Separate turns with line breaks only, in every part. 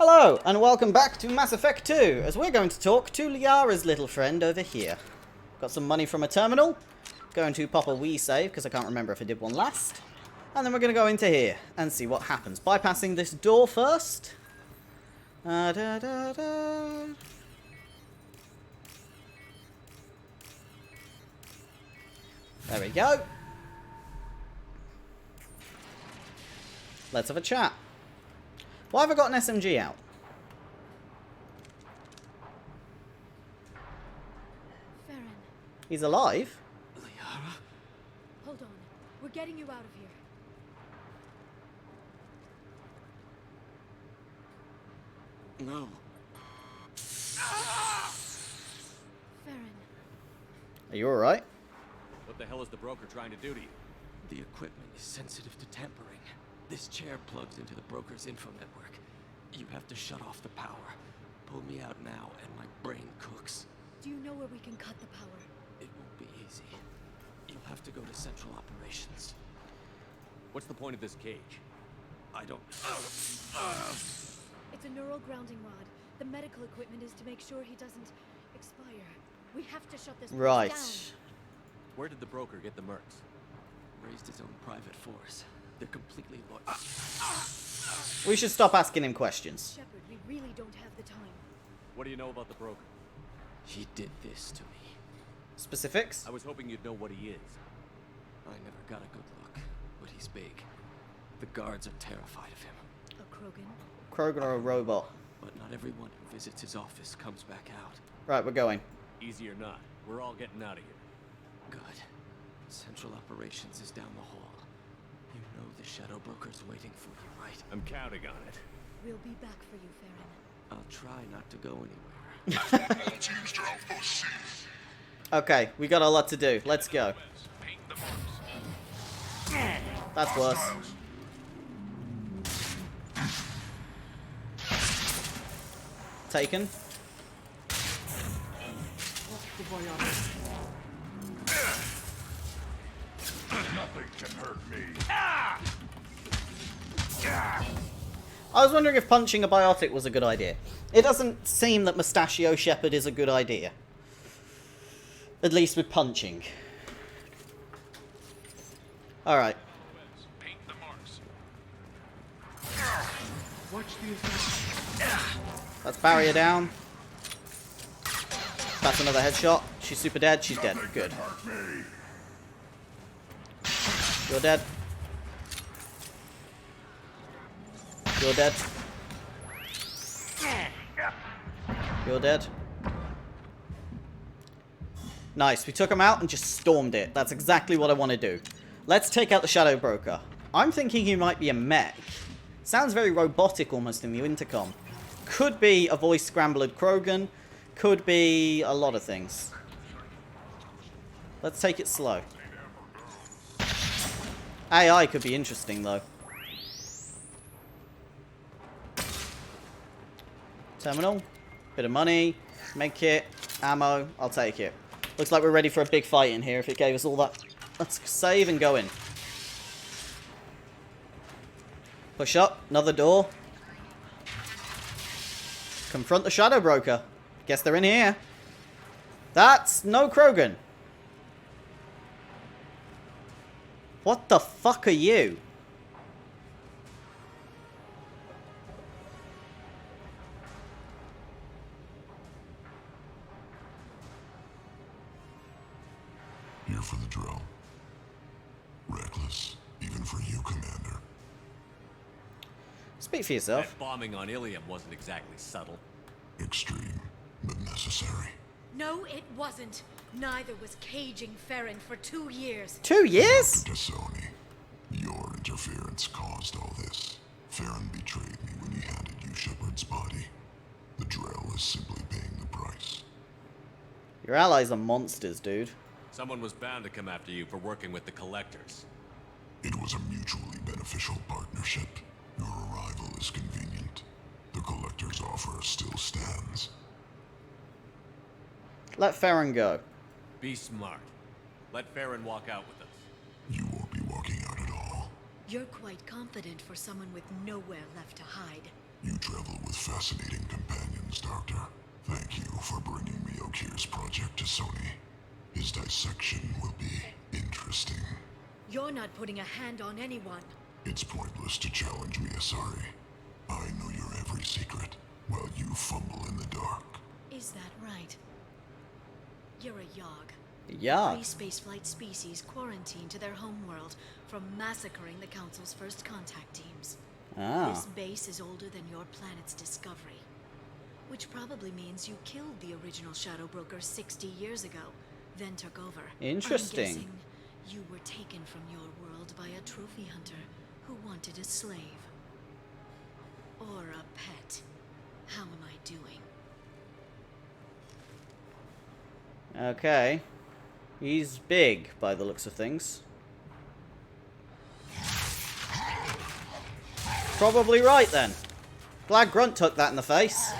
Hello, and welcome back to Mass Effect 2, as we're going to talk to Liara's little friend over here. Got some money from a terminal, going to pop a wee save, because I can't remember if I did one last. And then we're going to go into here, and see what happens. Bypassing this door first. There we go. Let's have a chat. Why have I got an SMG out?
Farron.
He's alive?
Liara?
Hold on. We're getting you out of here.
No.
Farron.
Are you alright?
What the hell is the broker trying to do to you?
The equipment is sensitive to tampering. This chair plugs into the broker's info network. You have to shut off the power. Pull me out now and my brain cooks.
Do you know where we can cut the power?
It won't be easy. You'll have to go to Central Operations.
What's the point of this cage?
I don't...
It's a neural grounding rod. The medical equipment is to make sure he doesn't expire. We have to shut this place
Right.
down.
Where did the broker get the mercs?
Raised his own private force. They're completely loyal.
We should stop asking him questions.
Shepard, we really don't have the time.
What do you know about the broker?
He did this to me.
Specifics?
I was hoping you'd know what he is.
I never got a good look, but he's big. The guards are terrified of him.
A Krogan?
Krogan or a robot?
But not everyone who visits his office comes back out.
Right, we're going.
Easy or not, we're all getting out of here.
Good. Central Operations is down the hall. You know the Shadow Broker's waiting for you, right?
I'm counting on it.
We'll be back for you, Farron.
I'll try not to go anywhere.
Okay, we got a lot to do. Let's go. That's worse. Taken.
Nothing can hurt me.
I was wondering if punching a biotic was a good idea. It doesn't seem that Mustachio Shepard is a good idea. At least with punching. Alright.
Paint the marks.
That's barrier down. That's another headshot. She's super dead. She's dead. Good.
Hurt me.
You're dead. You're dead. You're dead. Nice. We took him out and just stormed it. That's exactly what I want to do. Let's take out the Shadow Broker. I'm thinking he might be a mech. Sounds very robotic almost in the intercom. Could be a voice scrambled Krogan. Could be a lot of things. Let's take it slow. AI could be interesting though. Terminal. Bit of money. Med kit. Ammo. I'll take it. Looks like we're ready for a big fight in here if it gave us all that. Let's save and go in. Push up. Another door. Confront the Shadow Broker. Guess they're in here. That's no Krogan. What the fuck are you?
Here for the drill. Reckless, even for you, Commander.
Speak for yourself.
That bombing on Ilium wasn't exactly subtle.
Extreme, but necessary.
No, it wasn't. Neither was caging Farron for 2 years.
2 years?
Tassoni, your interference caused all this. Farron betrayed me when he handed you Shepard's body. The drill is simply paying the price.
Your allies are monsters, dude.
Someone was bound to come after you for working with the collectors.
It was a mutually beneficial partnership. Your arrival is convenient. The Collector's offer still stands.
Let Farron go.
Be smart. Let Farron walk out with us.
You won't be walking out at all.
You're quite confident for someone with nowhere left to hide.
You travel with fascinating companions, Doctor. Thank you for bringing me Okir's project to Sony. His dissection will be interesting.
You're not putting a hand on anyone.
It's pointless to challenge me, Asari. I know your every secret, while you fumble in the dark.
Is that right? You're a Yogg.
Yeah.
Pre-spaceflight species quarantined to their homeworld from massacring the Council's first contact teams. This base is older than your planet's discovery. Which probably means you killed the original Shadow Broker 60 years ago, then took over.
Interesting.
I'm guessing you were taken from your world by a trophy hunter who wanted a slave. Or a pet. How am I doing?
Okay. He's big, by the looks of things. Probably right, then. Glad Grunt took that in the face.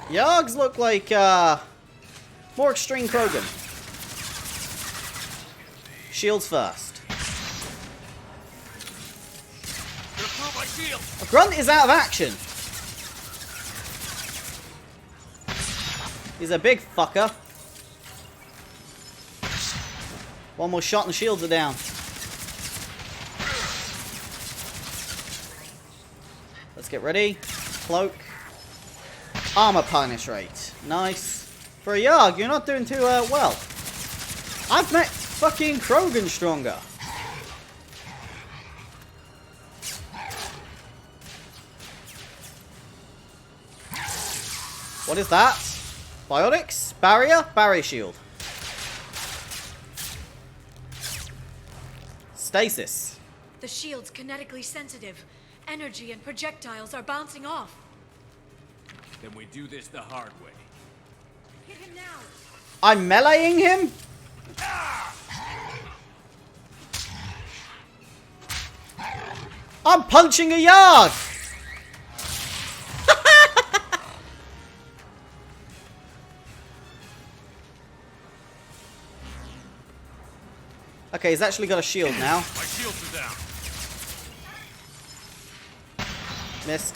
Yargs look like, more extreme Krogan. Shields first. Grunt is out of action. He's a big fucker. One more shot and the shields are down. Let's get ready. Cloak. Armor penetrate. Nice. For a Yarg, you're not doing too well. I've met fucking Krogan stronger. What is that? Biotics? Barrier? Barrier shield. Stasis.
The shield's kinetically sensitive. Energy and projectiles are bouncing off.
Then we do this the hard way.
Hit him now.
I'm meleeing him? I'm punching a Yarg! Okay, he's actually got a shield now.
My shields are down.
Missed.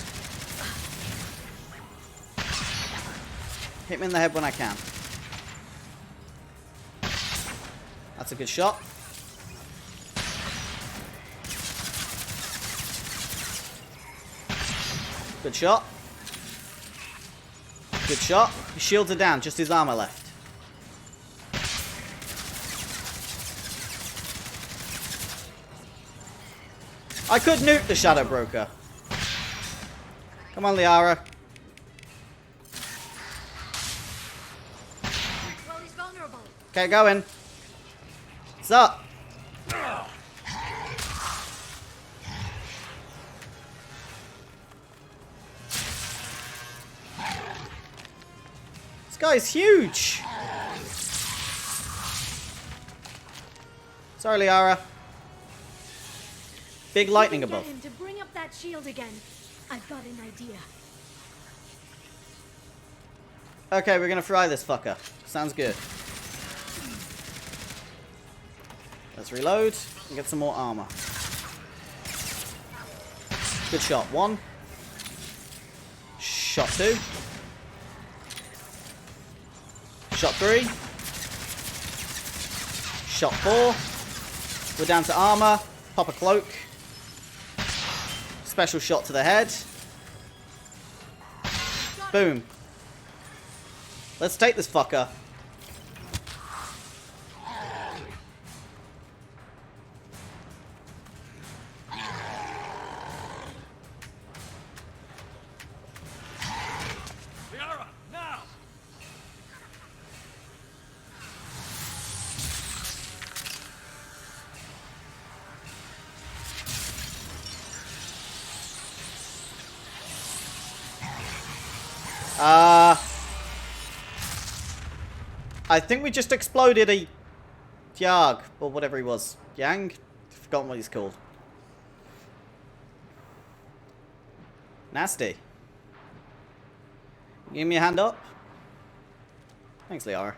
Hit me in the head when I can. That's a good shot. Good shot. Good shot. His shields are down, just his armor left. I could nuke the Shadow Broker. Come on, Liara.
Well, he's vulnerable.
Okay, going. What's up? This guy's huge. Sorry, Liara. Big lightning
Get
above.
him to bring up that shield again. I've got an idea.
Okay, we're gonna fry this fucker. Sounds good. Let's reload and get some more armor. Good shot. 1. Shot 2. Shot 3. Shot 4. We're down to armor. Pop a cloak. Special shot to the head. Boom. Let's take this fucker.
Liara, now!
I think we just exploded a Yarg, or whatever he was. Yang? Forgotten what he's called. Nasty. Give me a hand up. Thanks, Liara.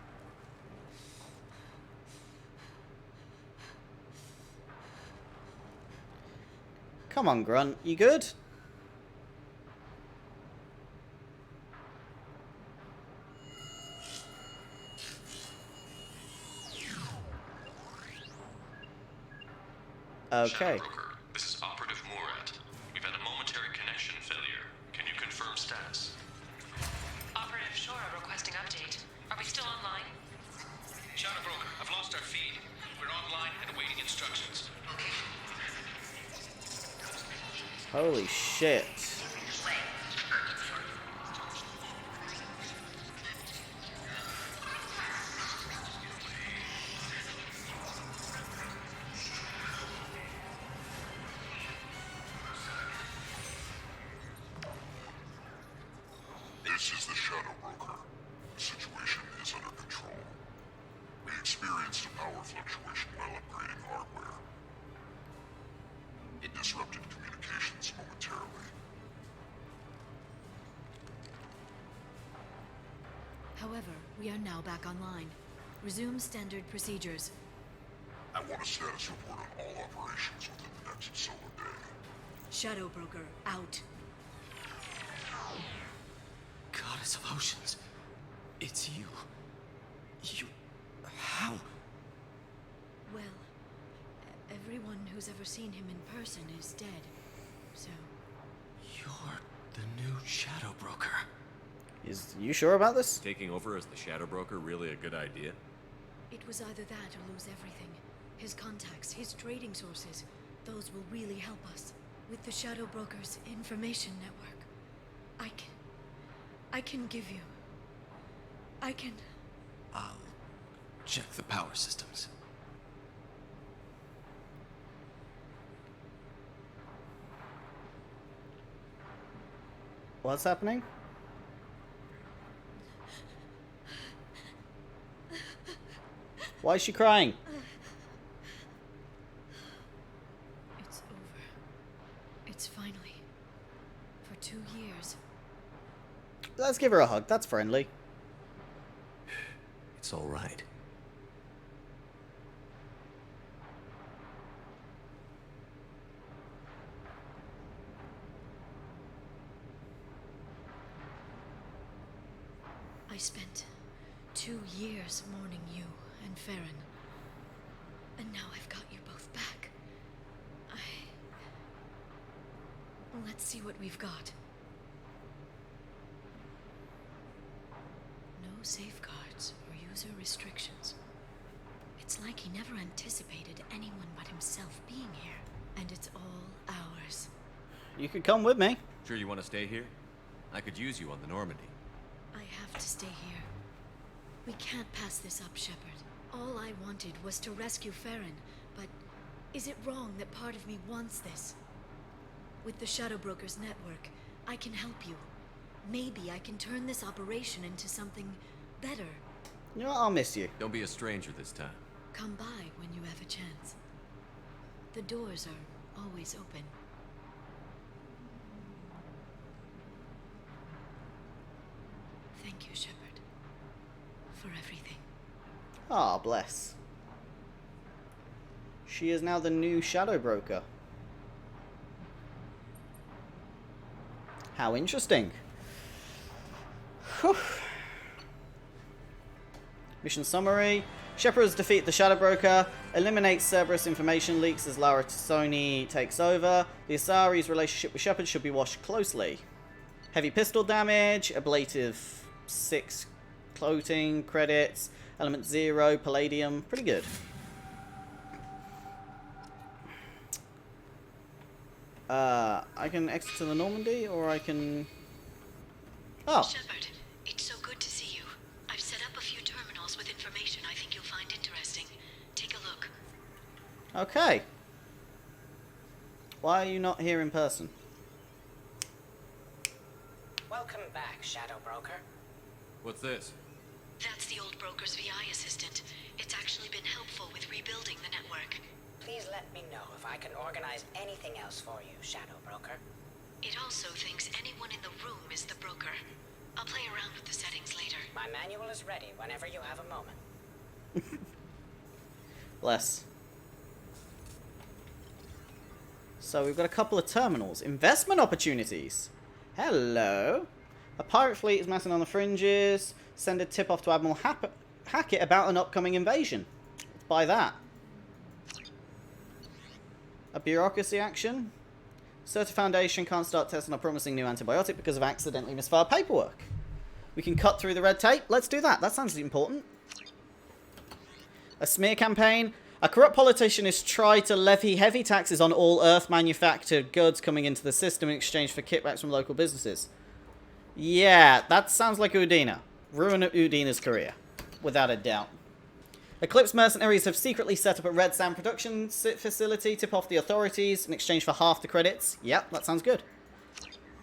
Come on, Grunt. You good? Okay.
Shadow Broker, this is Operative Murat. We've had a momentary connection failure. Can you confirm status?
Operative Shora requesting update. Are we still online?
Shadow Broker, I've lost our feed. We're online and awaiting instructions.
Holy shit.
This is the Shadow Broker. The situation is under control. We experienced a power fluctuation while upgrading hardware. It disrupted communications momentarily.
However, we are now back online. Resume standard procedures.
I want a status report on all operations within the next solar day.
Shadow Broker, out.
Goddess of Oceans. It's you. You... How?
Well, everyone who's ever seen him in person is dead. So,
You're the new Shadow Broker.
Is you sure about this?
Taking over as the Shadow Broker really a good idea?
it was either that or lose everything. His contacts, his trading sources, those will really help us. With the Shadow Broker's information network, I can give you...
I'll check the power systems.
What's happening? Why is she crying?
It's over. It's finally. For 2 years.
Let's give her a hug. That's friendly.
It's all right.
I spent 2 years mourning you and Farron. And now I've got you both back. Let's see what we've got. No safeguards or user restrictions. It's like he never anticipated anyone but himself being here. And it's all ours.
You could come with me.
Sure you want to stay here? I could use you on the Normandy.
I have to stay here. We can't pass this up, Shepard. All I wanted was to rescue Farron, but is it wrong that part of me wants this? With the Shadow Broker's network, I can help you. Maybe I can turn this operation into something better.
You know what? I'll miss you.
Don't be a stranger this time.
Come by when you have a chance. The doors are always open. Thank you, Shepard, for everything.
Ah, bless. She is now the new Shadow Broker. How interesting. Whew. Mission summary. Shepard's defeat the Shadow Broker, eliminates Cerberus information leaks as Lara Tassoni takes over. The Asari's relationship with Shepard should be watched closely. Heavy pistol damage, ablative 6 clothing credits, element 0, palladium, pretty good. I can exit to the Normandy, or I can... Oh.
Shepard, it's so good to see you. I've set up a few terminals with information I think you'll find interesting. Take a look.
Okay. Why are you not here in person?
Welcome back, Shadow Broker.
What's this?
That's the old broker's VI assistant. It's actually been helpful with rebuilding the network.
Please let me know if I can organize anything else for you, Shadow Broker.
It also thinks anyone in the room is the broker. I'll play around with the settings later.
My manual is ready whenever you have a moment.
Bless. So we've got a couple of terminals. Investment opportunities. Hello. A pirate fleet is massing on the fringes. Send a tip off to Admiral Hackett about an upcoming invasion. Let's buy that. A bureaucracy action. Certa Foundation can't start testing a promising new antibiotic because of accidentally misfiled paperwork. We can cut through the red tape. Let's do that. That sounds important. A smear campaign. A corrupt politician has tried to levy heavy taxes on all Earth-manufactured goods coming into the system in exchange for kickbacks from local businesses. Yeah, that sounds like Udina. Ruin Udina's career. Without a doubt. Eclipse mercenaries have secretly set up a red sand production facility, tip off the authorities in exchange for half the credits. Yep, that sounds good.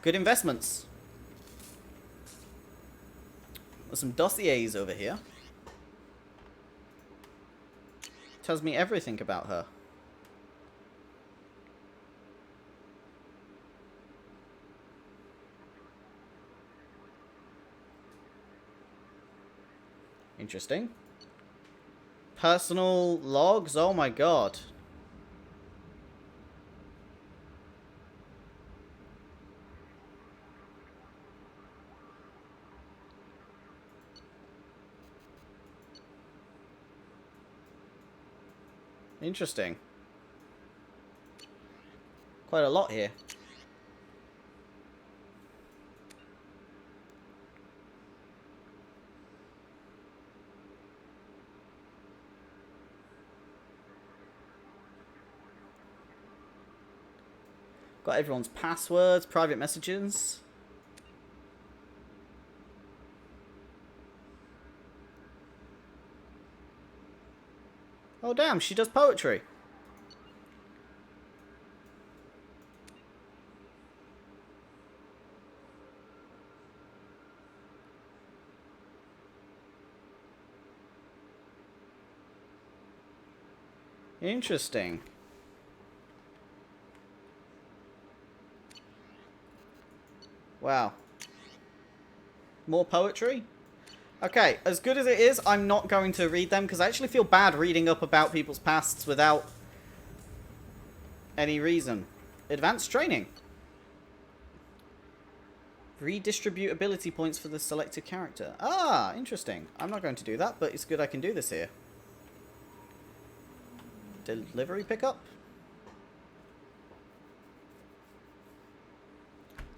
Good investments. There's some dossiers over here. Tells me everything about her. Interesting. Personal logs? Oh my god. Interesting. Quite a lot here. Got everyone's passwords, private messages. Oh damn, she does poetry. Interesting. Wow. More poetry? Okay, as good as it is, I'm not going to read them because I actually feel bad reading up about people's pasts without any reason. Advanced training. Redistribute ability points for the selected character. Ah, interesting. I'm not going to do that, but it's good I can do this here. Delivery pickup.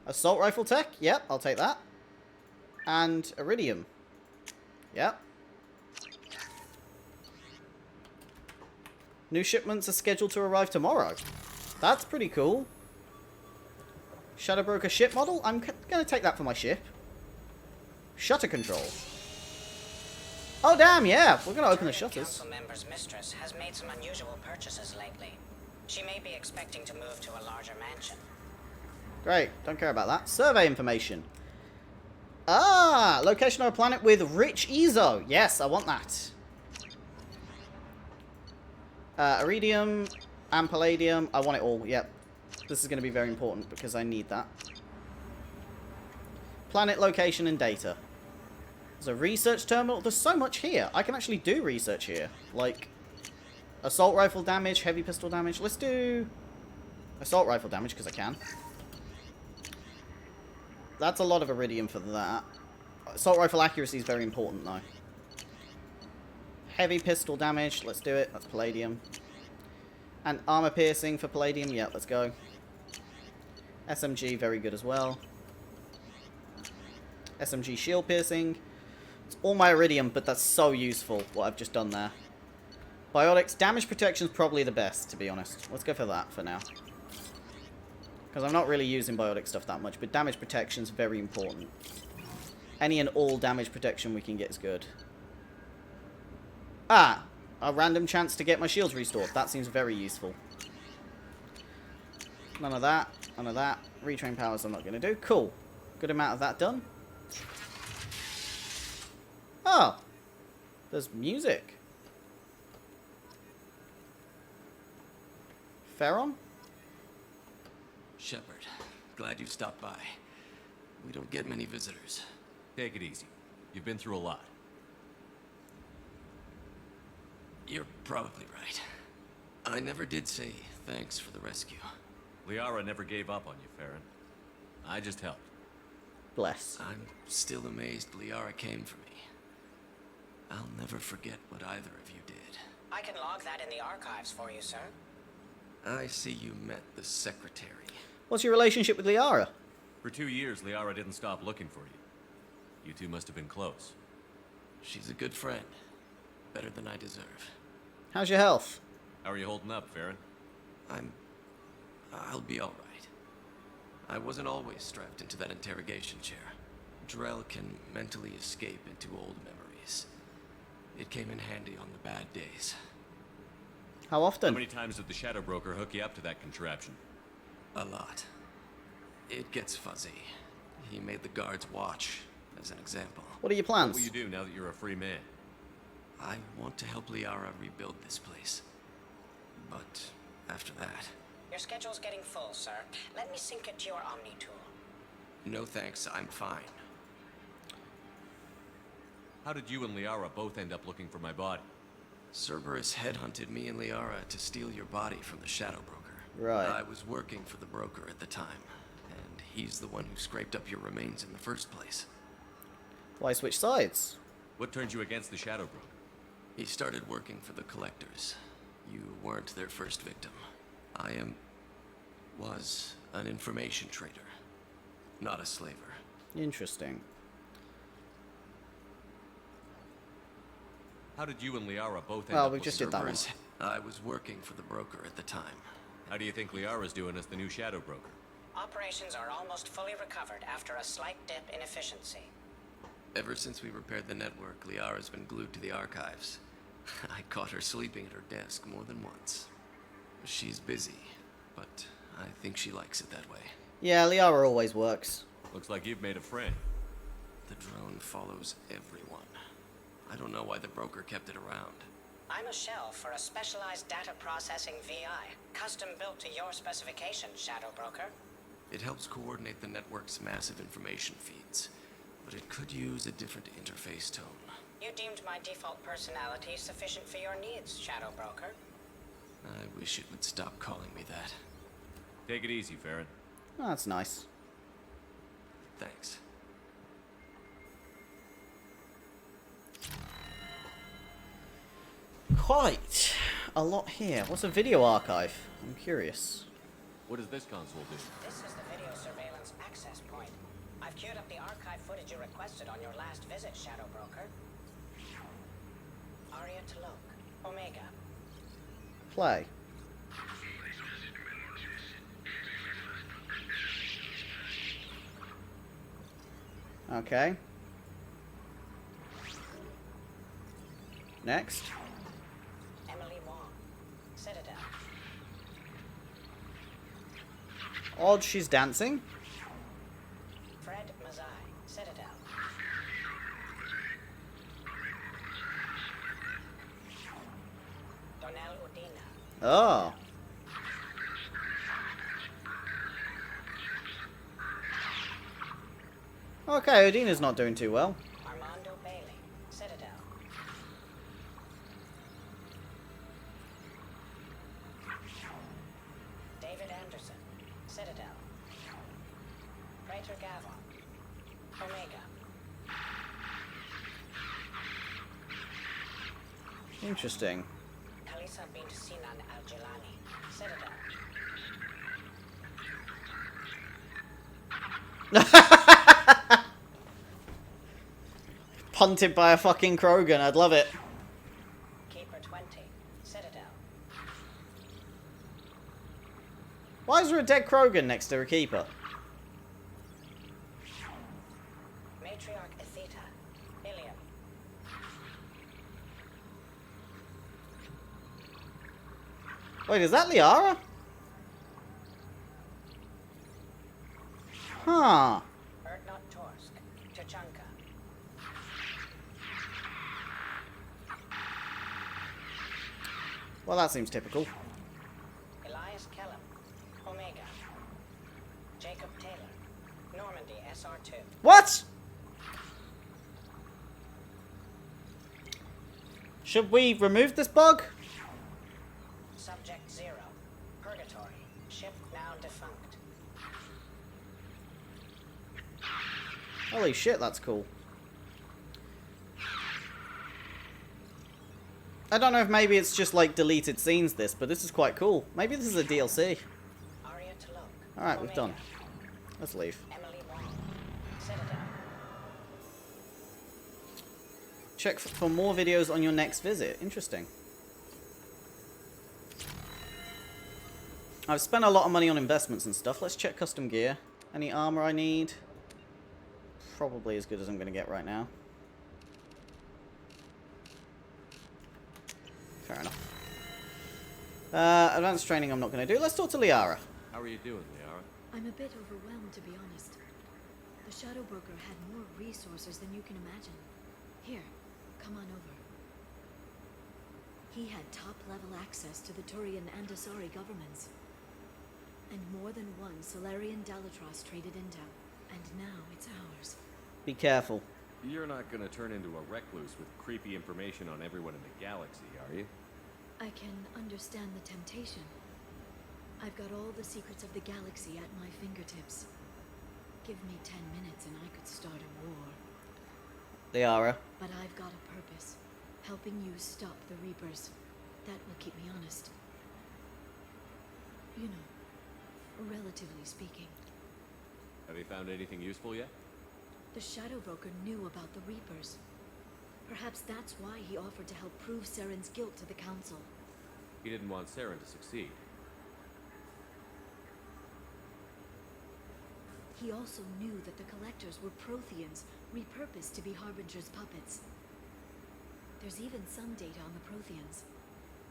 Assault rifle tech. Yep, I'll take that. And iridium. Yep. New shipments are scheduled to arrive tomorrow. That's pretty cool. Shadow Broker ship model. I'm going to take that for my ship. Shutter control. Oh, damn, yeah. We're going to open the shutters.
Council member's mistress has made some unusual purchases lately. She may be expecting to move to a larger mansion.
Great. Don't care about that. Survey information. Ah, location of a planet with rich EZO. Yes, I want that. Iridium and palladium. I want it all. Yep. This is going to be very important because I need that. Planet location and data. There's a research terminal. There's so much here. I can actually do research here. Like assault rifle damage, heavy pistol damage. Let's do assault rifle damage because I can. That's a lot of iridium for that. Assault rifle accuracy is very important, though. Heavy pistol damage. Let's do it. That's palladium. And armor piercing for palladium. Yeah, let's go. SMG, very good as well. SMG shield piercing. It's all my iridium, but that's so useful, what I've just done there. Biotics. Damage protection is probably the best, to be honest. Let's go for that for now. Because I'm not really using biotic stuff that much, but damage protection is very important. Any and all damage protection we can get is good. Ah! A random chance to get my shields restored. That seems very useful. None of that. None of that. Retrain powers I'm not going to do. Cool. Good amount of that done. Oh! There's music. Ferron?
Shepard, glad you stopped by. We don't get many visitors.
Take it easy. You've been through a lot.
You're probably right. I never did say thanks for the rescue.
Liara never gave up on you, Farron. I just helped.
Bless.
I'm still amazed Liara came for me. I'll never forget what either of you did.
I can log that in the archives for you, sir.
I see you met the secretary.
What's your relationship with Liara?
For 2 years, Liara didn't stop looking for you. You two must have been close.
She's a good friend. Better than I deserve.
How's your health?
How are you holding up, Farron?
I'll be alright. I wasn't always strapped into that interrogation chair. Drell can mentally escape into old memories. It came in handy on the bad days.
How often?
How many times did the Shadow Broker hook you up to that contraption?
A lot. It gets fuzzy. He made the guards watch, as an example.
What are your
What
plans?
will you do now that you're a free man?
I want to help Liara rebuild this place. But after that,
Your schedule's getting full, sir. Let me sync it to your Omni tool.
no thanks, I'm fine.
How did you and Liara both end up looking for my body?
Cerberus headhunted me and Liara to steal your body from the Shadow Broker.
Right.
I was working for the broker at the time, and he's the one who scraped up your remains in the first place.
Why switch sides?
What turned you against the Shadow Broker?
He started working for the Collectors. You weren't their first victim. Was an information trader, not a slaver.
Interesting.
How did you and Liara both end
Well,
up
we
looking
just did that one.
Cerberus, I was working for the broker at the time.
How do you think Liara's doing as the new Shadow Broker?
Operations are almost fully recovered after a slight dip in efficiency.
Ever since we repaired the network, Liara's been glued to the archives. I caught her sleeping at her desk more than once. She's busy, but I think she likes it that way.
Yeah, Liara always works.
Looks like you've made a friend.
The drone follows everyone. I don't know why the broker kept it around.
I'm a shell for a specialized data processing VI, custom built to your specifications, Shadow Broker.
It helps coordinate the network's massive information feeds, but it could use a different interface tone.
You deemed my default personality sufficient for your needs, Shadow Broker.
I wish it would stop calling me that.
Take it easy, Farron.
Oh, that's nice.
Thanks.
Quite a lot here. What's a video archive? I'm curious.
What does this console do?
This is the video surveillance access point. I've queued up the archive footage you requested on your last visit, Shadow Broker. Aria Talok, Omega.
Play. Okay. Next.
Emily Wong, Citadel.
Odd she's dancing.
Fred Mazai, Citadel. Donnell Udina.
Oh. Okay, Odina's not doing too well.
Armando Bailey, Citadel. David Anderson, Citadel. Praetor Gavon, Omega.
Interesting.
Kalisa bint Sinan Al-Jilani, Citadel.
Punted by a fucking Krogan, I'd love it.
Keeper 20, Citadel.
Why is there a dead Krogan next to a Keeper?
Matriarch Atheta, Ilium.
Wait, is that Liara? Huh.
Erdnot Torsk, Tuchanka.
Well, that seems typical.
Elias Kellum, Omega. Jacob Taylor, Normandy SR2.
What? Should we remove this bug?
Subject 0, Purgatory, ship now defunct.
Holy shit, that's cool. I don't know if maybe it's just like deleted scenes this, but this is quite cool. Maybe this is a DLC.
Aria to look.
Alright, we've
Omega.
done. Let's leave.
Emily Wong. Citadel.
Check for more videos on your next visit. Interesting. I've spent a lot of money on investments and stuff. Let's check custom gear. Any armor I need? Probably as good as I'm going to get right now. Fair enough. Advanced training I'm not going to do. Let's talk to Liara.
How are you doing, Liara?
I'm a bit overwhelmed, to be honest. The Shadow Broker had more resources than you can imagine. Here, come on over. He had top-level access to the Turian and Asari governments. And more than one Solarian Dalatrass traded intel. And now it's ours.
Be careful.
You're not gonna turn into a recluse with creepy information on everyone in the galaxy, are you?
I can understand the temptation. I've got all the secrets of the galaxy at my fingertips. Give me 10 minutes and I could start a war.
Liara.
But I've got a purpose. Helping you stop the Reapers. That will keep me honest. You know, relatively speaking.
Have you found anything useful yet?
The Shadow Broker knew about the Reapers. Perhaps that's why he offered to help prove Saren's guilt to the Council.
He didn't want Saren to succeed.
He also knew that the Collectors were Protheans, repurposed to be Harbinger's puppets. There's even some data on the Protheans.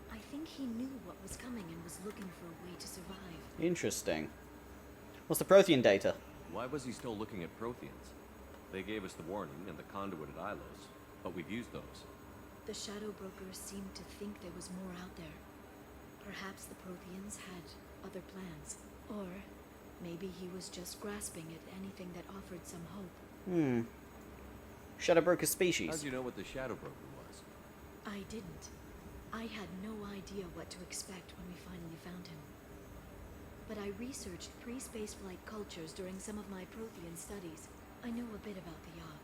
I think he knew what was coming and was looking for a way to survive.
Interesting. What's the Prothean data?
Why was he still looking at Protheans? They gave us the warning and the conduit at Ilos, but we've used those.
The Shadow Brokers seemed to think there was more out there. Perhaps the Protheans had other plans. Or maybe he was just grasping at anything that offered some hope.
Shadow Broker species.
How'd you know what the Shadow Broker was?
I didn't. I had no idea what to expect when we finally found him. But I researched pre-spaceflight cultures during some of my Prothean studies. I know a bit about the Yogg.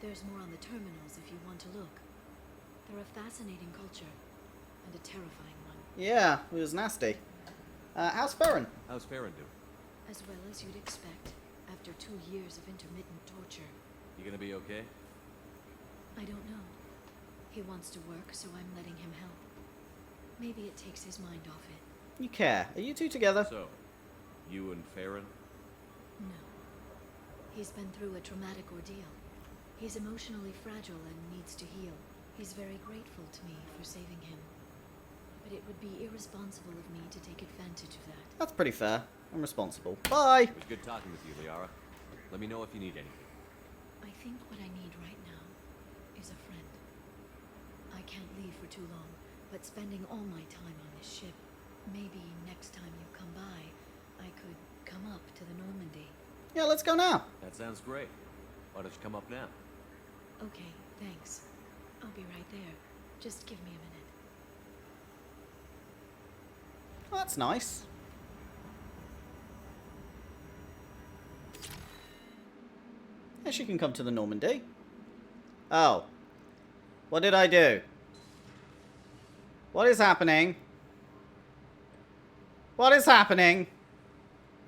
There's more on the terminals if you want to look. They're a fascinating culture, and a terrifying one.
Yeah, it was nasty. How's Farron?
How's Farron doing?
As well as you'd expect, after 2 years of intermittent torture.
You gonna be okay?
I don't know. He wants to work, so I'm letting him help. Maybe it takes his mind off it.
You care. Are you two together?
So, you and Farron?
No. He's been through a traumatic ordeal. He's emotionally fragile and needs to heal. He's very grateful to me for saving him. But it would be irresponsible of me to take advantage of that.
That's pretty fair. I'm responsible. Bye!
It was good talking with you, Liara. Let me know if you need anything.
I think what I need right now is a friend. I can't leave for too long, but spending all my time on this ship. Maybe next time you come by, I could come up to the Normandy.
Yeah, let's go now.
That sounds great. Why don't you come up now?
Okay, thanks. I'll be right there. Just give me a minute.
Oh, that's nice. Yeah, she can come to the Normandy. Oh. What did I do? What is happening? What is happening?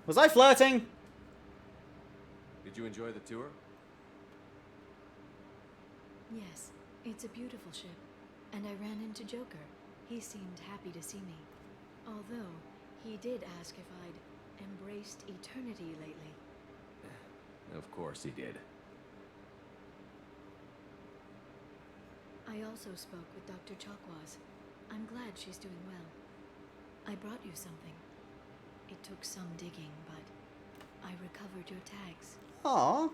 Was I flirting?
Did you enjoy the tour?
Yes, it's a beautiful ship. And I ran into Joker. He seemed happy to see me. Although, he did ask if I'd embraced eternity lately.
Of course he did.
I also spoke with Dr. Chakwas. I'm glad she's doing well. I brought you something. It took some digging, but I recovered your tags.
Aw.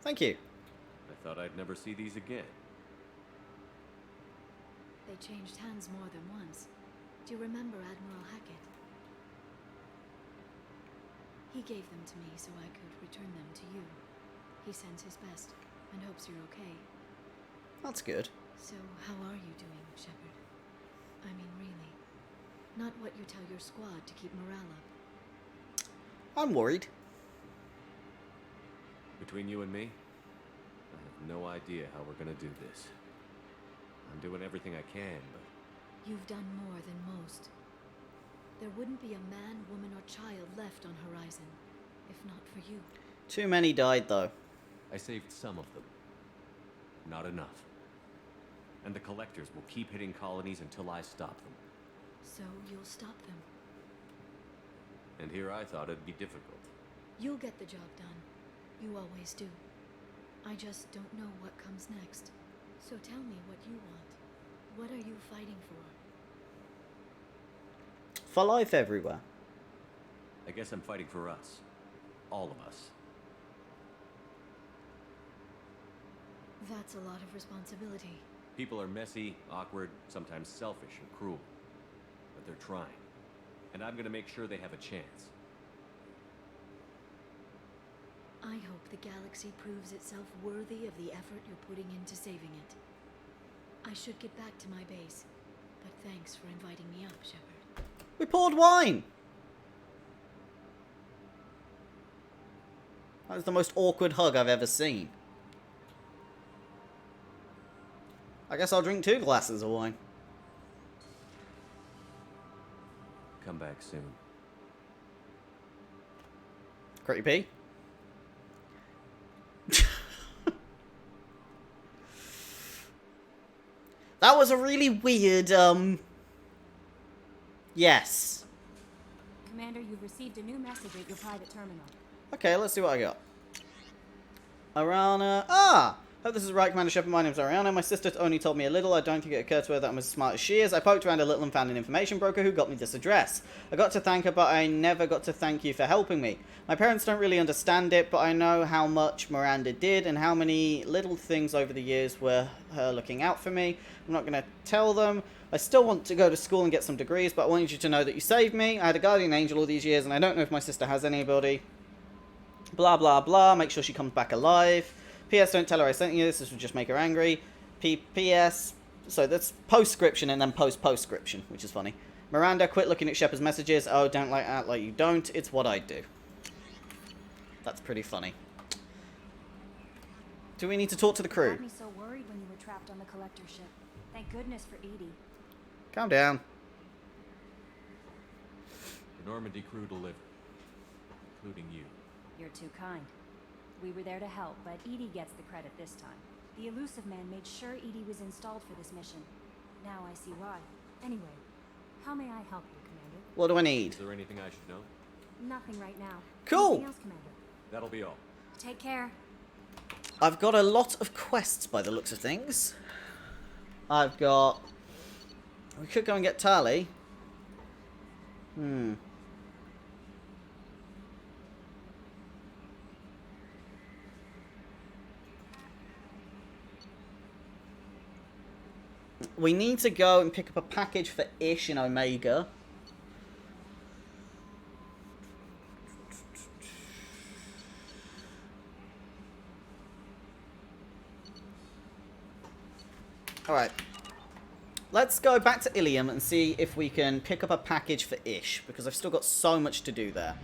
Thank you.
I thought I'd never see these again.
They changed hands more than once. Do you remember Admiral Hackett? He gave them to me so I could return them to you. He sends his best and hopes you're okay.
That's good.
So, how are you doing, Shepard? I mean, really. not what you tell your squad to keep morale up.
I'm worried.
Between you and me, I have no idea how we're gonna do this. I'm doing everything I can, but...
You've done more than most. There wouldn't be a man, woman, or child left on Horizon, if not for you.
Too many died, though.
I saved some of them. Not enough. And the collectors will keep hitting colonies until I stop them.
So you'll stop them.
And here I thought it'd be difficult.
You'll get the job done. You always do. I just don't know what comes next. So tell me what you want. What are you fighting for?
For life everywhere.
I guess I'm fighting for us. All of us.
That's a lot of responsibility.
People are messy, awkward, sometimes selfish and cruel. But they're trying. And I'm gonna make sure they have a chance.
I hope the galaxy proves itself worthy of the effort you're putting into saving it. I should get back to my base, but thanks for inviting me up, Shepard.
We poured wine! That was the most awkward hug I've ever seen. I guess I'll drink 2 glasses of wine.
Come back soon.
Gritty P? That was a really weird, yes.
Commander, you've received a new message at your private terminal.
Okay, let's see what I got. Ariana. Ah! Hope this is right, Commander Shepard. My name's Ariana. My sister only told me a little. I don't think it occurred to her that I'm as smart as she is. I poked around a little and found an information broker who got me this address. I got to thank her, but I never got to thank you for helping me. My parents don't really understand it, but I know how much Miranda did and how many little things over the years were her looking out for me. I'm not going to tell them. I still want to go to school and get some degrees, but I wanted you to know that you saved me. I had a guardian angel all ththese years, and I don't know if my sister has anybody. Blah, blah, blah. Make sure she comes back alive. P.S. Don't tell her I sent you this. This would just make her angry. P.S. So that's postscription and then postscription, which is funny. Miranda, quit looking at Shepard's messages. Oh, don't act like you don't. It's what I do. That's pretty funny. Do we need to talk to the crew?
You had me so worried when you were trapped on the collector ship. Thank goodness for Edie.
Calm down.
The Normandy crew delivered. Including you.
You're too kind. We were there to help, but Edie gets the credit this time. The elusive man made sure Edie was installed for this mission. Now I see why. Anyway, how may I help you, Commander?
What do I need?
Is there anything I should know?
Nothing right now.
Cool.
Anything else, Commander?
That'll be all.
Take care.
I've got a lot of quests by the looks of things. I've got... We could go and get Tali. We need to go and pick up a package for Ish in Omega. Alright. Let's go back to Ilium and see if we can pick up a package for Ish, because I've still got so much to do there.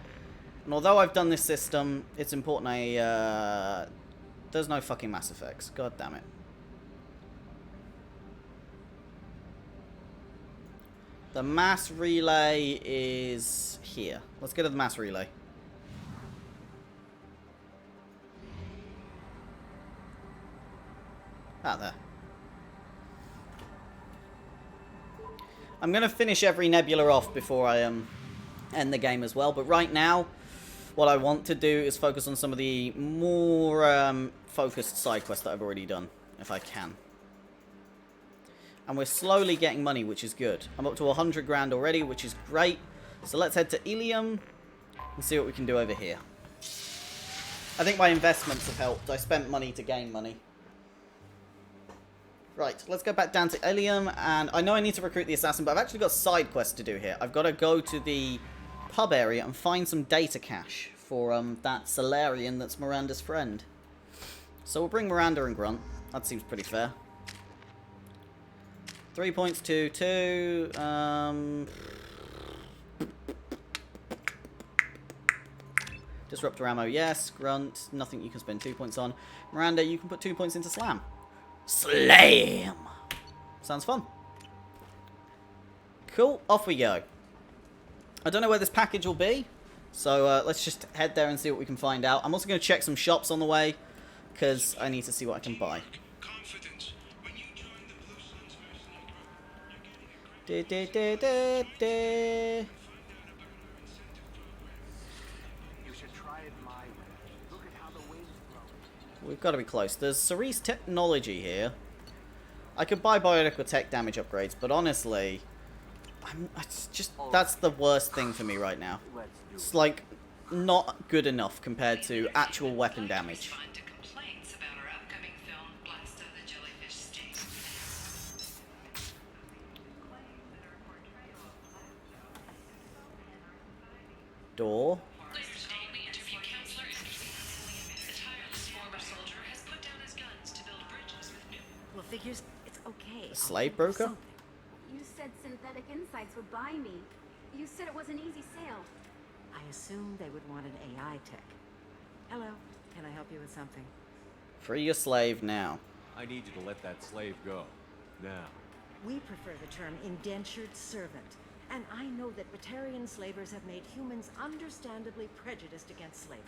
And although I've done this system, it's important I... There's no fucking Mass Effects. God damn it. The mass relay is here. Let's go to the mass relay. Ah, there. I'm going to finish every nebula off before I end the game as well. But right now, what I want to do is focus on some of the more focused side quests that I've already done, if I can. And we're slowly getting money, which is good. I'm up to 100 grand already, which is great. So let's head to Ilium and see what we can do over here. I think my investments have helped. I spent money to gain money. Right, let's go back down to Ilium. And I know I need to recruit the assassin, but I've actually got side quests to do here. I've got to go to the pub area and find some data cache for that Solarian that's Miranda's friend. So we'll bring Miranda and Grunt. That seems pretty fair. 3 points to 2. Disruptor ammo, yes. Grunt, nothing you can spend 2 points on. Miranda, you can put 2 points into Slam. Slam! Sounds fun. Cool, off we go. I don't know where this package will be, so let's just head there and see what we can find out. I'm also going to check some shops on the way, because I need to see what I can buy. We've got to be close. There's Cerise technology here. I could buy biotic or tech damage upgrades, but honestly, it's just, that's the worst thing for me right now. It's like not good enough compared to actual weapon damage. Door.
Well, figures it's okay.
A slave broker?
You said Synthetic Insights would buy me. You said it was an easy sale.
I assumed they would want an AI tech. Hello, can I help you with something?
Free your slave now.
I need you to let that slave go. Now.
We prefer the term indentured servant. And I know that Batarian slavers have made humans understandably prejudiced against slavery.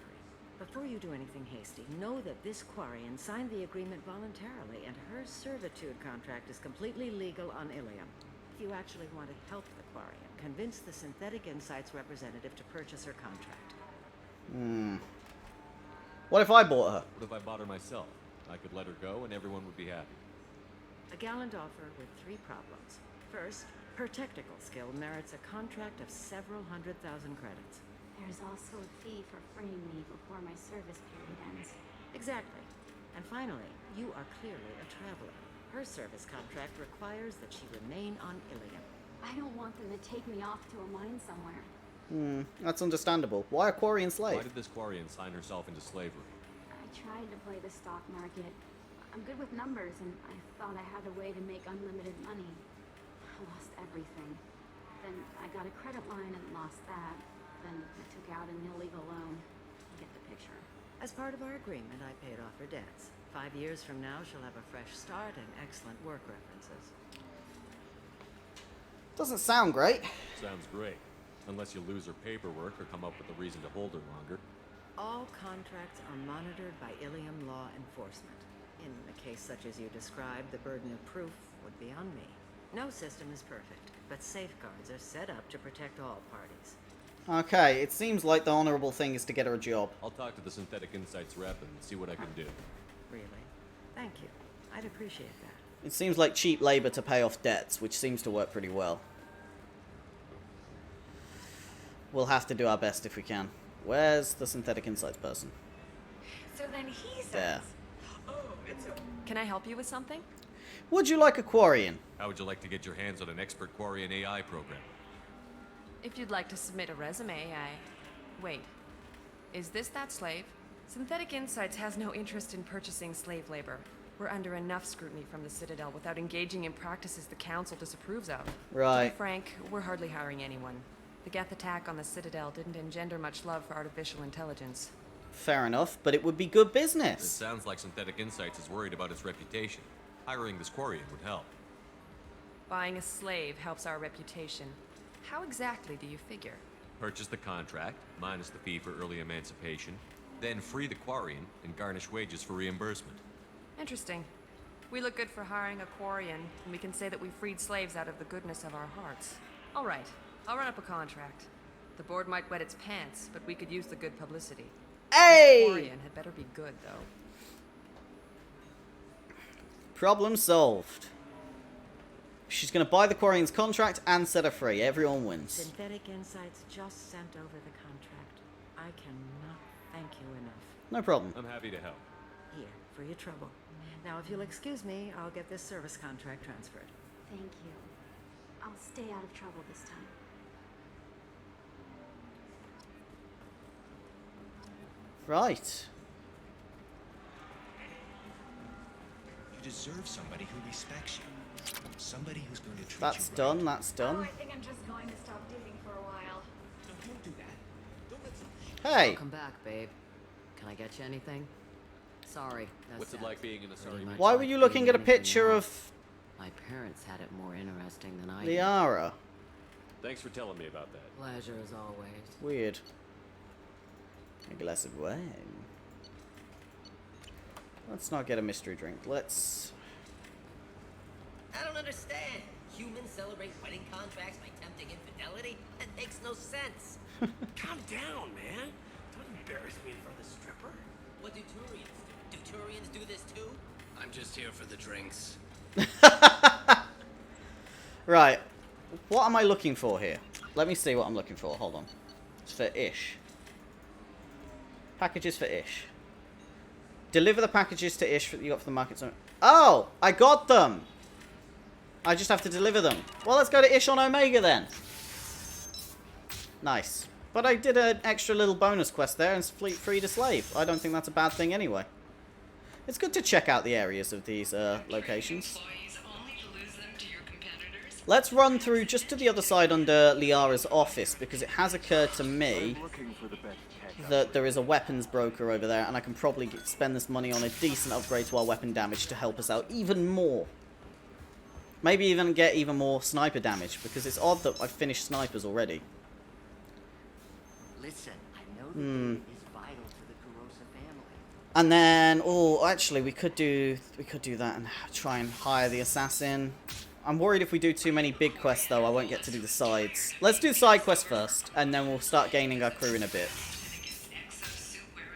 Before you do anything hasty, know that this Quarian signed the agreement voluntarily, and her servitude contract is completely legal on Ilium. If you actually want to help the Quarian, convince the Synthetic Insights representative to purchase her contract.
What if I bought her?
What if I bought her myself? I could let her go and everyone would be happy.
A gallant offer with 3 problems. First, her technical skill merits a contract of several 100,000 credits.
There's also a fee for freeing me before my service period ends.
Exactly. And finally, you are clearly a traveler. Her service contract requires that she remain on Ilium.
I don't want them to take me off to a mine somewhere.
That's understandable. Why a Quarian slave?
Why did this Quarian sign herself into slavery?
I tried to play the stock market. I'm good with numbers, and I thought I had a way to make unlimited money. I lost everything. Then I got a credit line and lost that. Then I took out an illegal loan. You get the picture.
As part of our agreement, I paid off her debts. 5 years from now, she'll have a fresh start and excellent work references.
Doesn't sound great.
Sounds great. Unless you lose her paperwork or come up with a reason to hold her longer.
All contracts are monitored by Ilium law enforcement. In a case such as you described, the burden of proof would be on me. No system is perfect, but safeguards are set up to protect all parties.
Okay, it seems like the honorable thing is to get her a job.
I'll talk to the Synthetic Insights rep and see what I can do.
Really? Thank you. I'd appreciate that.
It seems like cheap labor to pay off debts, which seems to work pretty well. We'll have to do our best if we can. Where's the Synthetic Insights person?
So then he says,
There.
"Oh, it's okay. Can I help you with something?"
Would you like a Quarian?
How would you like to get your hands on an expert Quarian AI program?
If you'd like to submit a resume, Wait. Is this that slave? Synthetic Insights has no interest in purchasing slave labor. We're under enough scrutiny from the Citadel without engaging in practices the Council disapproves of.
Right.
To be frank, we're hardly hiring anyone. The Geth attack on the Citadel didn't engender much love for artificial intelligence.
Fair enough, but it would be good
It
business.
sounds like Synthetic Insights is worried about its reputation. Hiring this Quarian would help.
Buying a slave helps our reputation. How exactly do you figure?
Purchase the contract, minus the fee for early emancipation, then free the Quarian and garnish wages for reimbursement.
Interesting. We look good for hiring a Quarian, and we can say that we freed slaves out of the goodness of our hearts. All right, I'll run up a contract. The board might wet its pants, but we could use the good publicity.
Hey!
This Quarian had better be good, though.
Problem solved. She's going to buy the Quarian's contract and set her free. Everyone wins.
Synthetic Insights just sent over the contract. I cannot thank you enough.
No problem.
I'm happy to help.
Here, for your trouble. Now, if you'll excuse me, I'll get this service contract transferred.
Thank you. I'll stay out of trouble this time.
Right.
You deserve somebody who respects you. Somebody who's going to treat
That's
you
done,
right.
that's done.
I think I'm just going to stop digging for a while.
No, don't do that. Don't let
Hey.
Welcome back, babe. Can I get you anything? Sorry.
What's it like being in the Sergeant?
Why were you looking at a picture of
My parents had it more interesting than I
Liara?
Thanks for telling me about that.
Pleasure as always.
Weird. A glass of wine. Let's not get a mystery drink. Let's...
I don't understand. Humans celebrate wedding contracts by tempting infidelity? That makes no sense.
Calm down, man. Don't embarrass me in front of the stripper.
What do Turians do? Do Turians do this too?
I'm just here for the drinks.
Right. What am I looking for here? Let me see what I'm looking for. Hold on. It's for Ish. Packages for Ish. Deliver the packages to Ish that you got for the market zone. Oh! I got them! I just have to deliver them. Well, let's go to Ish on Omega then. Nice. But I did an extra little bonus quest there and freed a slave. I don't think that's a bad thing anyway. It's good to check out the areas of these locations. Let's run through just to the other side under Liara's office, because it has occurred to me that there is a weapons broker over there, and I can probably spend this money on a decent upgrade to our weapon damage to help us out even more. Maybe even get even more sniper damage, because it's odd that I've finished snipers already.
Listen, I know the is vital to the Kurosa family.
And then, oh, actually, we could do that and try and hire the assassin. I'm worried if we do too many big quests, though, I won't get to do the sides. Let's do side quests first, and then we'll start gaining our crew in a bit.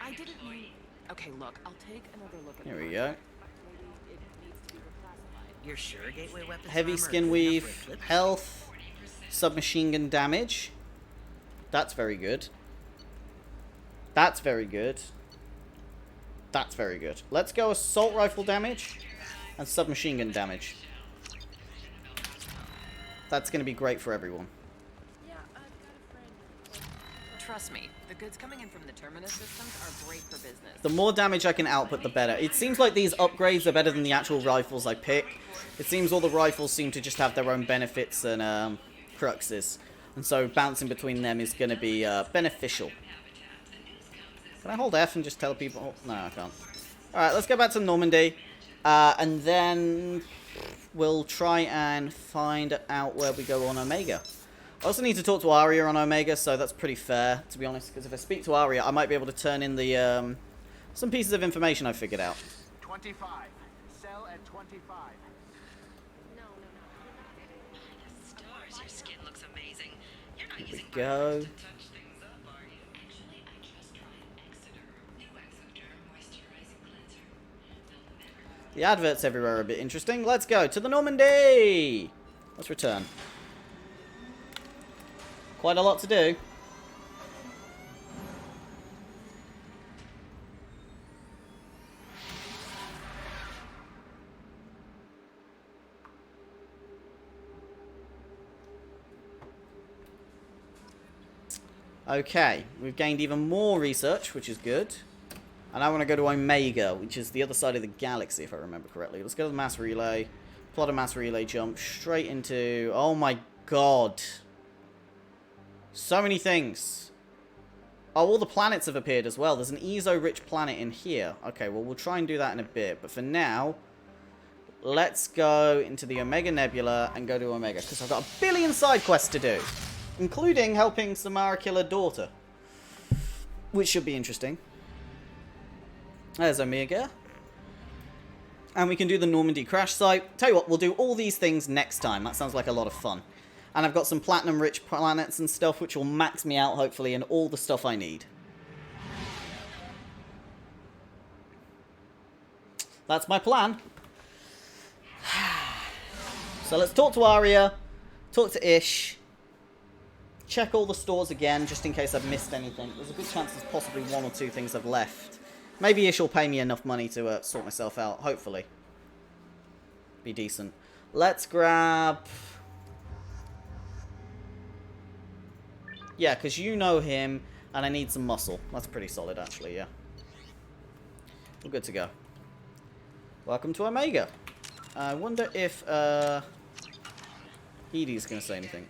I didn't mean... Okay, look, I'll take another look at
Here we go.
You're sure gateway weapons
Heavy skin weave, health, submachine gun damage. That's very good. That's very good. That's very good. Let's go assault rifle damage and submachine gun damage. That's going to be great for everyone.
Yeah, I've got a friend. Trust me, the goods coming in from the Terminus systems are great for business.
The more damage I can output, the better. It seems like these upgrades are better than the actual rifles I pick. It seems all the rifles seem to just have their own benefits and cruxes. And so bouncing between them is going to be beneficial. Can I hold F and just tell people? Oh, no, I can't. Alright, let's go back to Normandy. And then we'll try and find out where we go on Omega. I also need to talk to Arya on Omega, so that's pretty fair, to be honest. Because if I speak to Arya, I might be able to turn in the some pieces of information I figured out.
25. Sell at 25.
No. Stars, your skin looks amazing. You're not
Here we
using
go.
to touch things up, are you? Actually, I just tried Exoderm. New Exoderm moisturizing cleanser.
The adverts everywhere are a bit interesting. Let's go to the Normandy! Let's return. Quite a lot to do. Okay, we've gained even more research, which is good. And I want to go to Omega, which is the other side of the galaxy, if I remember correctly. Let's go to the mass relay. Plot a mass relay jump straight into... Oh my god. So many things. Oh, all the planets have appeared as well. There's an Ezo-rich planet in here. Okay, well, we'll try and do that in a bit. But for now, let's go into the Omega Nebula and go to Omega. Because I've got a billion side quests to do. Including helping Samara kill her daughter. Which should be interesting. There's Omega. And we can do the Normandy crash site. Tell you what, we'll do all these things next time. That sounds like a lot of fun. And I've got some platinum-rich planets and stuff, which will max me out, hopefully, in all the stuff I need. That's my plan. So let's talk to Arya, talk to Ish, check all the stores again, just in case I've missed anything. There's a good chance there's possibly one or two things I've left. Maybe Ish will pay me enough money to sort myself out, hopefully. Be decent. Let's grab... Yeah, because you know him, and I need some muscle. That's pretty solid, actually, yeah. We're good to go. Welcome to Omega. I wonder if, Edie's going to say anything.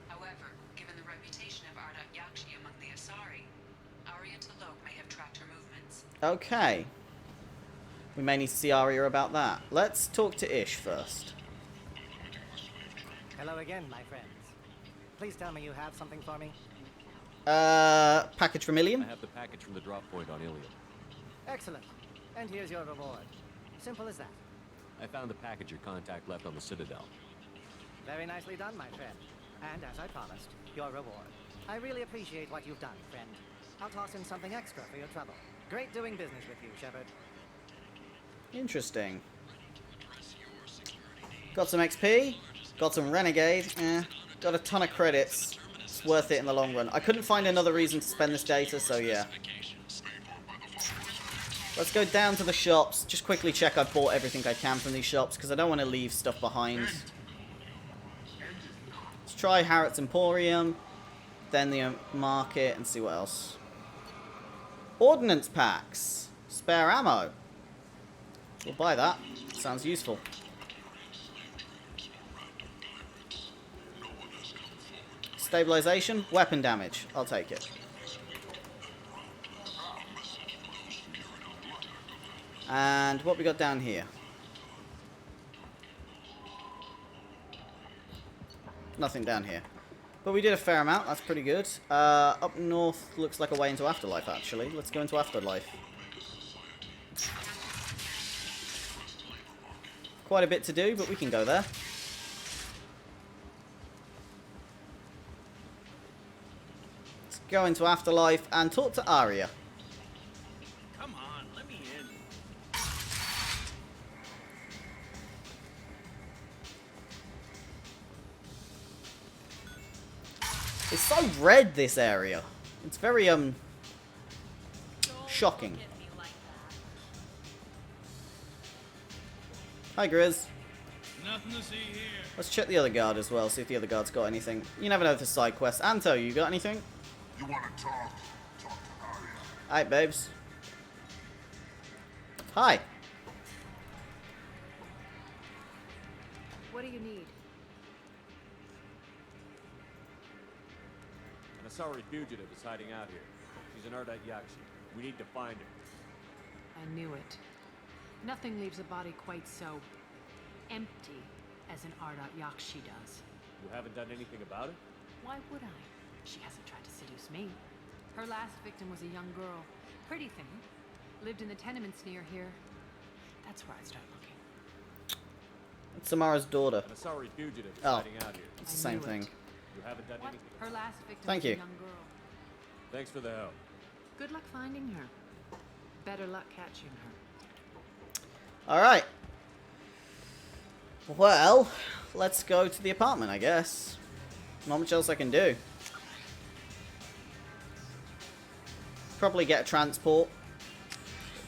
However,
Okay. We may need to see Arya about that. Let's talk to Ish first.
Hello again, my friends. Please tell me you have something for me.
Package from Ilium?
I have the package from the drop point on Ilium.
Excellent. And here's your reward. Simple as that.
I found the package your contact left on the Citadel.
Very nicely done, my friend. And as I promised, your reward. I really appreciate what you've done, friend. I'll toss in something extra for your trouble. Great doing business with you, Shepard.
Interesting. Got some XP. Got some Renegade. Got a ton of credits. It's worth it in the long run. I couldn't find another reason to spend this data, so yeah. Let's go down to the shops. Just quickly check I've bought everything I can from these shops, because I don't want to leave stuff behind. Let's try Harrott's Emporium. Then the market, and see what else. Ordnance packs. Spare ammo. We'll buy that. Sounds useful. Stabilization. Weapon damage. I'll take it. And what we got down here? Nothing down here. But we did a fair amount. That's pretty good. Up north looks like a way into Afterlife, actually. Let's go into Afterlife. Quite a bit to do, but we can go there. Let's go into Afterlife and talk to Arya.
Come on, let me in.
It's so red, this area. It's very, shocking. Hi, Grizz.
Nothing to see here.
Let's check the other guard as well, see if the other guard's got anything. You never know if it's side quest. Anto, you got anything?
You want to talk? Talk to Arya.
Alright, babes. Hi.
What do you need?
An Asari fugitive is hiding out here. She's an Ardat Yakshi. We need to find her.
I knew it. Nothing leaves a body quite so empty as an Ardat Yakshi does.
You haven't done anything about it?
Why would I? She hasn't tried to seduce me. Her last victim was a young girl. Pretty thing. Lived in the tenements near here. That's where I'd start looking.
It's Samara's daughter.
An Asari fugitive is
Oh,
hiding out here.
it's the same thing.
You haven't done anything.
Her last victim
Thank
was
you.
a young girl.
Thanks for the help.
Good luck finding her. Better luck catching her.
Alright. Well, let's go to the apartment, I guess. Not much else I can do. Probably get a transport.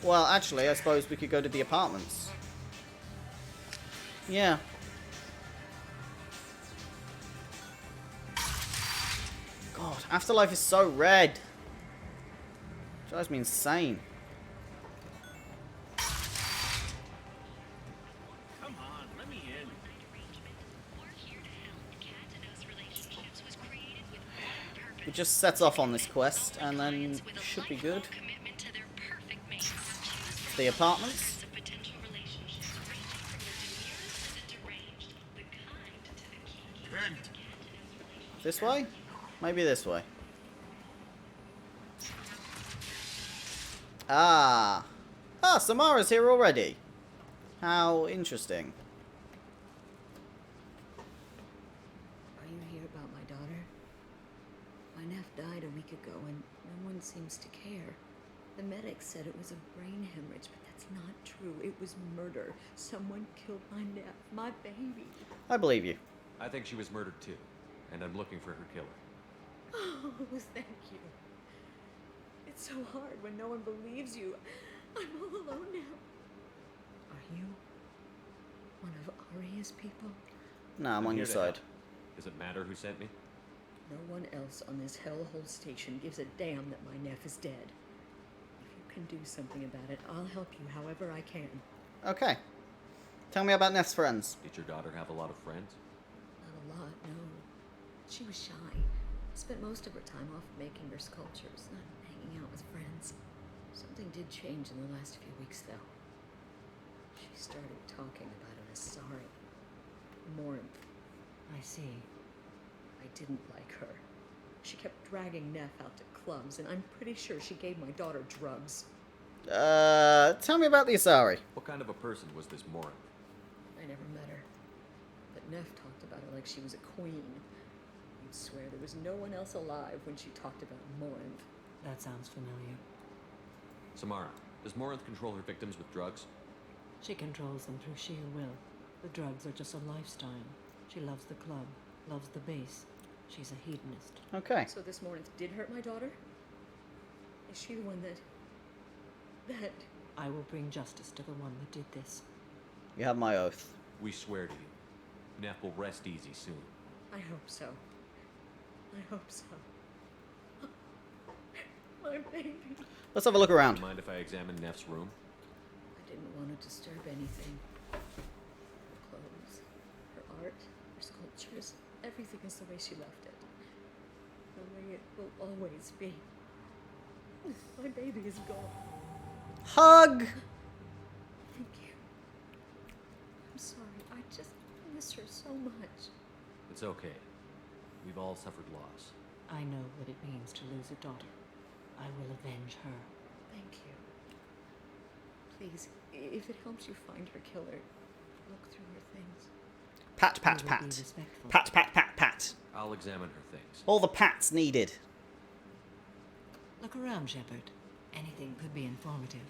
Well, actually, I suppose we could go to the apartments. Yeah. God, Afterlife is so red. Drives me insane.
Come on, let me in.
It just sets off on this quest, and then should be good. The apartments. This way? Maybe this way. Ah! Ah, Samara's here already. How interesting.
Are you here about my daughter? My nephew died a week ago and no one seems to care. The medics said it was a brain hemorrhage, but that's not true. It was murder. Someone killed my nephew, my baby.
I believe you.
I think she was murdered too, and I'm looking for her killer.
Oh, thank you. It's so hard when no one believes you. I'm all alone now. Are you one of Arya's people?
Nah, I'm on your
here to
side.
help. Does it matter who sent me?
No one else on this hellhole station gives a damn that my nephew is dead. If you can do something about it, I'll help you however I can.
Okay. Tell me about Neff's friends.
Did your daughter have a lot of friends?
Not a lot, no. She was shy. Spent most of her time off making her sculptures, not hanging out with friends. Something did change in the last few weeks, though. She started talking about an Asari. Morinth.
I see.
I didn't like her. She kept dragging Neff out to clubs, and I'm pretty sure she gave my daughter drugs.
Tell me about the Asari.
What kind of a person was this Morinth?
I never met her. But Neff talked about her like she was a queen. You'd swear there was no one else alive when she talked about Morinth.
That sounds familiar.
Samara, does Morinth control her victims with drugs?
She controls them through sheer will. The drugs are just a lifestyle. She loves the club, loves the base. She's a hedonist.
Okay.
So this Morinth did hurt my daughter? Is she the one that...
I will bring justice to the one that did this.
You have my oath.
We swear to you. Neff will rest easy soon.
I hope so. I hope so. My baby.
Let's have a look around.
Do you mind if I examine Neff's room?
I didn't want to disturb anything. Her clothes, her art, her sculptures, everything is the way she left it. The way it will always be. My baby is gone.
Hug!
Thank you. I'm sorry. I just miss her so much.
It's okay. We've all suffered loss.
I know what it means to lose a daughter. I will avenge her.
Thank you. Please, if it helps you find her killer, look through her things.
Pat, pat, pat. Pat, pat, pat, pat.
I'll examine her things.
All the pats needed.
Look around, Shepard. Anything could be informative.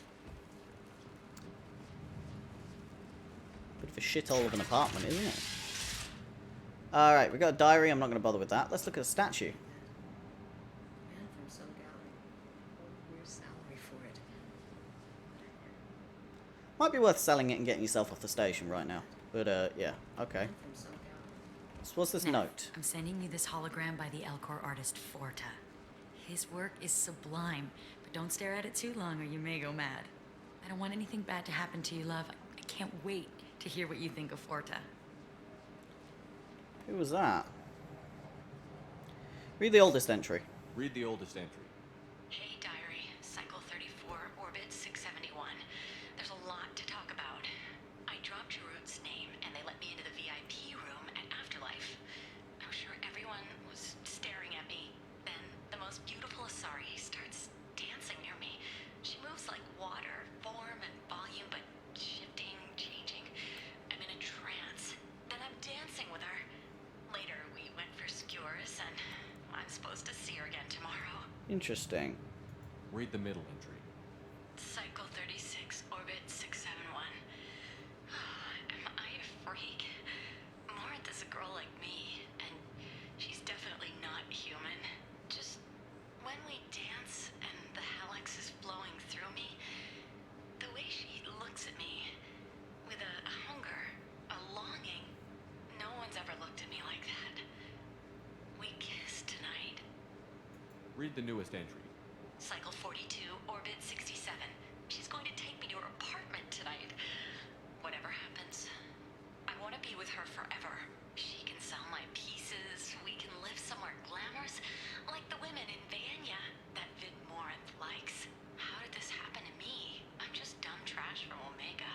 Bit of a shithole of an apartment, isn't it? Alright, we got a diary. I'm not going to bother with that. Let's look at a statue.
Man from some gallery. Your salary for it.
Might be worth selling it and getting yourself off the station right now. But, yeah. Okay. So what's this note?
I'm sending you this hologram by the Elcor artist Forta. His work is sublime, but don't stare at it too long or you may go mad. I don't want anything bad to happen to you, love. I can't wait to hear what you think of Forta.
Who was that? Read the oldest entry.
Read the oldest entry.
Hey, diary. Cycle 34, orbit 671. There's a lot to talk about. I dropped Jarut's name, and they let me into the VIP room at Afterlife. I'm sure everyone was staring at me. Then the most beautiful Asari starts dancing near me. She moves like water, form and volume, but shifting, changing. I'm in a trance. Then I'm dancing with her. Later, we went for skewers, and I'm supposed to see her again tomorrow.
Interesting.
Read the middle entry.
Cycle 36, orbit 671. Am I a freak? Morinth is a girl like me, and she's definitely not human. Just when we dance and the halax is flowing through me, the way she looks at me with a hunger, a longing, no one's ever looked at me like that. We kiss tonight.
Read the newest entry.
Cycle 42, orbit 67. She's going to take me to her apartment tonight. Whatever happens, I want to be with her forever. She can sell my pieces. We can live somewhere glamorous, like the women in Vanya that Vid Morinth likes. How did this happen to me? I'm just dumb trash from Omega.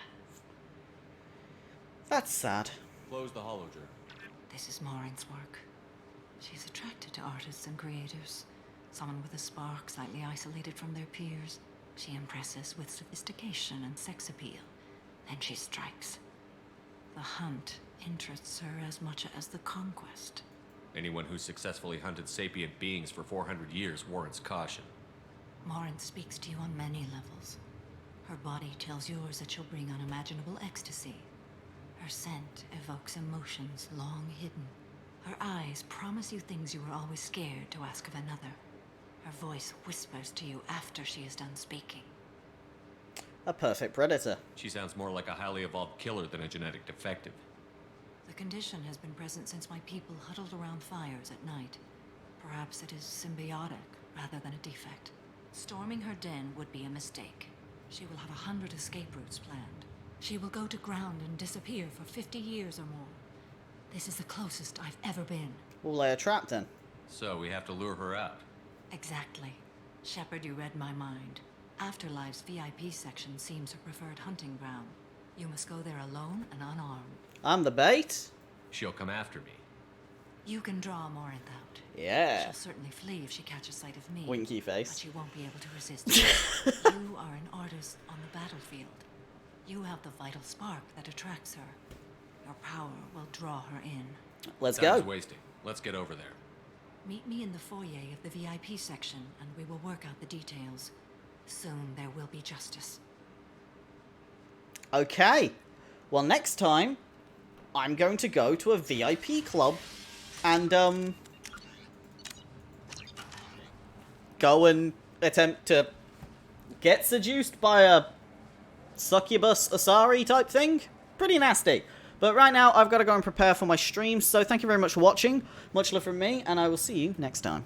That's sad.
Close the hologer.
This is Morinth's work. She's attracted to artists and creators. Someone with a spark, slightly isolated from their peers. She impresses with sophistication and sex appeal. Then she strikes. The hunt interests her as much as the conquest.
Anyone who successfully hunted sapient beings for 400 years warrants caution.
Morinth speaks to you on many levels. Her body tells yours that she'll bring unimaginable ecstasy. Her scent evokes emotions long hidden. Her eyes promise you things you were always scared to ask of another. Her voice whispers to you after she is done speaking.
A perfect predator.
She sounds more like a highly evolved killer than a genetic defective.
The condition has been present since my people huddled around fires at night. Perhaps it is symbiotic rather than a defect. Storming her den would be a mistake. She will have 100 escape routes planned. She will go to ground and disappear for 50 years or more. This is the closest I've ever been.
We'll lay a trap then.
So we have to lure her out.
Exactly. Shepard, you read my mind.
Afterlife's VIP section seems her preferred hunting ground. You must go there alone and unarmed.
I'm the bait?
She'll come after me.
You can draw Morinth out.
Yeah.
She'll certainly flee if she catches sight of me.
Winky face.
But she won't be able to resist me. You are an artist on the battlefield. You have the vital spark that attracts her. Your power will draw her in.
Let's
Time's
go.
wasting. Let's get over there.
Meet me in the foyer of the VIP section, and we will work out the details. Soon there will be justice.
Okay. Well, next time, I'm going to go to a VIP club and, go and attempt to get seduced by a succubus Asari type thing. Pretty nasty. But right now, I've got to go and prepare for my stream, so thank you very much for watching. Much love from me, and I will see you next time.